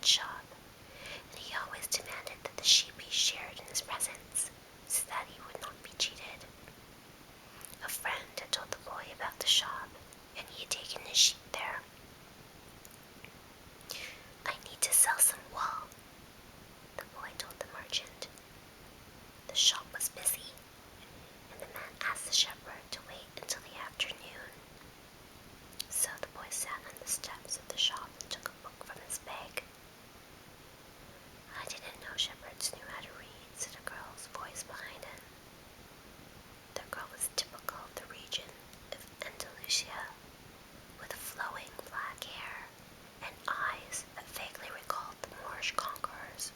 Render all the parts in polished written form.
shop, and he always demanded that the sheep be shared in his presence, so that he would not be cheated. A friend had told the boy about the shop, and he had taken his sheep there. "I need to sell some wool," the boy told the merchant. The shop was busy, and the man asked the shepherd to wait until the afternoon. So the boy sat on the steps of the shop and took a book from his bag. "I didn't know shepherds knew how to read," said a girl's voice behind him. The girl was typical of the region of Andalusia, with flowing black hair and eyes that vaguely recalled the Moorish conquerors.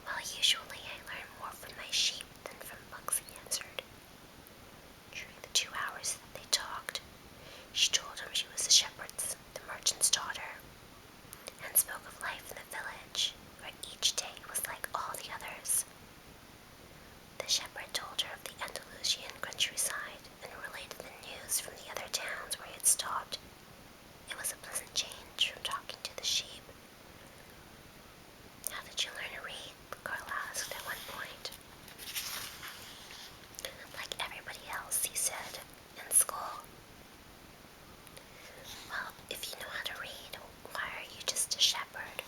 "Well, usually I learn more from my sheep than from books," he answered. During the 2 hours that they talked, she told him she was the merchant's daughter, and spoke of life in the village, where each day was like all the others. The shepherd told her of the Andalusian countryside and related the news from the other towns where he had stopped. It was a pleasant change from talking to the sheep. "How did you learn to read?" the girl asked at one point. "Like everybody else," he said, "in school." "Well, if you know how to read, why are you just a shepherd?"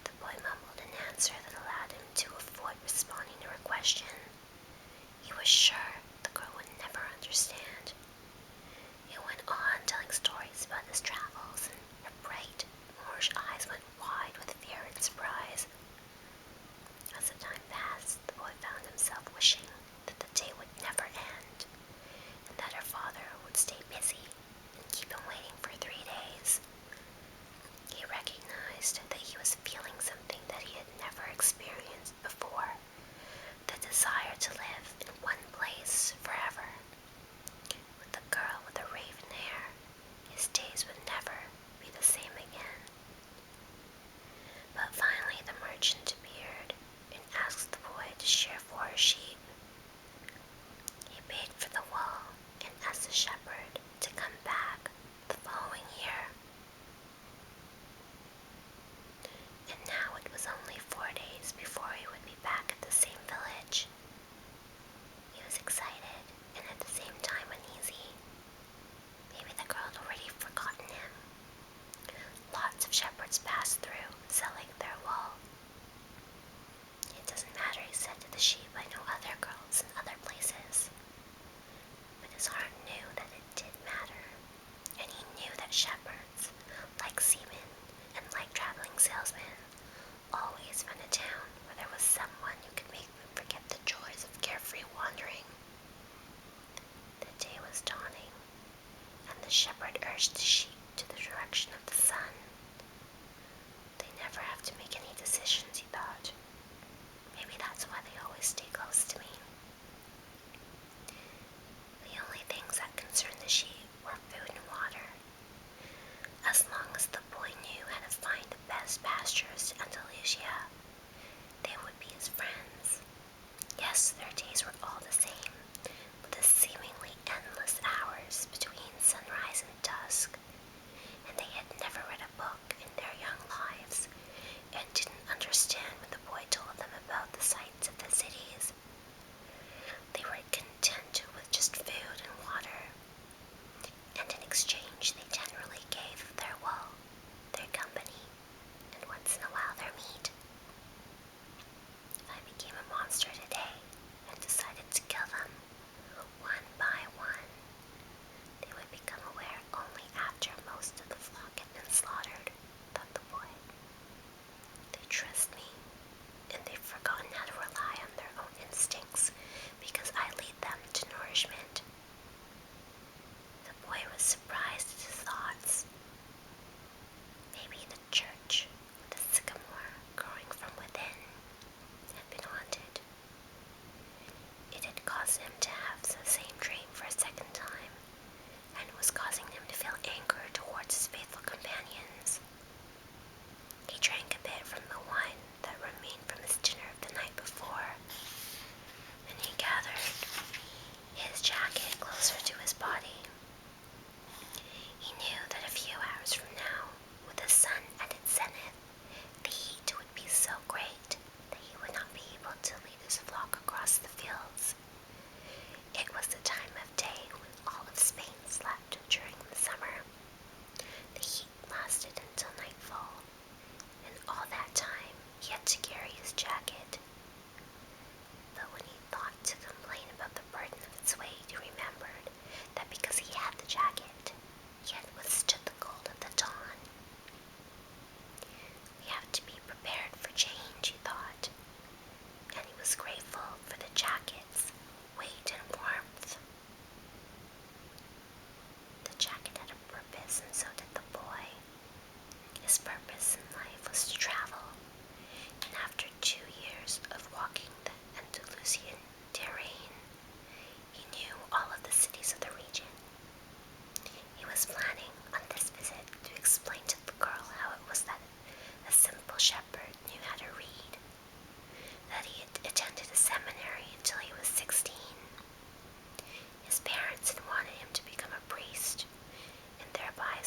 The boy mumbled an answer that allowed him to avoid responding to her question. He was sure the girl would never understand. He went on telling stories about his travels, and her bright, Moorish eyes went wide with fear and surprise. As the time passed, the boy found himself wishing that the day would never end, and that her father would stay busy and keep him waiting for 3 days. He recognized that he was feeling something that he had never experienced before, the desire to live in one place forever. With the girl with the raven hair, his days would never be the same again. But finally the merchant appeared and asked the boy to share 4 sheep. He paid for the wool and asked the shepherd to come back the following year. And now it was only 4 days before he would be back at the same village. He was excited and at the same time uneasy. Maybe the girl had already forgotten him. Lots of shepherds passed through, selling their wool. "It doesn't matter," he said to the sheep. "I know other girls in other places." But his heart knew that it did matter, and he knew that shepherds, like seamen and like traveling salesmen, always found a town where there was someone who could make them forget the joys of carefree wandering. The day was dawning, and the shepherd urged the sheep to the direction of the sun. They never have to make any decisions, he thought. Maybe that's why they always stay close to me. The only things that concerned the sheep were food and water. As long as the boy knew how to find the best pastures in Andalusia, they would be his friends. Yes, their days were all the same, with the seemingly endless hours between sunrise and dusk, and they had never read a book in their young lives, and didn't understand when the boy told them about the sights of the cities. They were content with just food and water.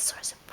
source of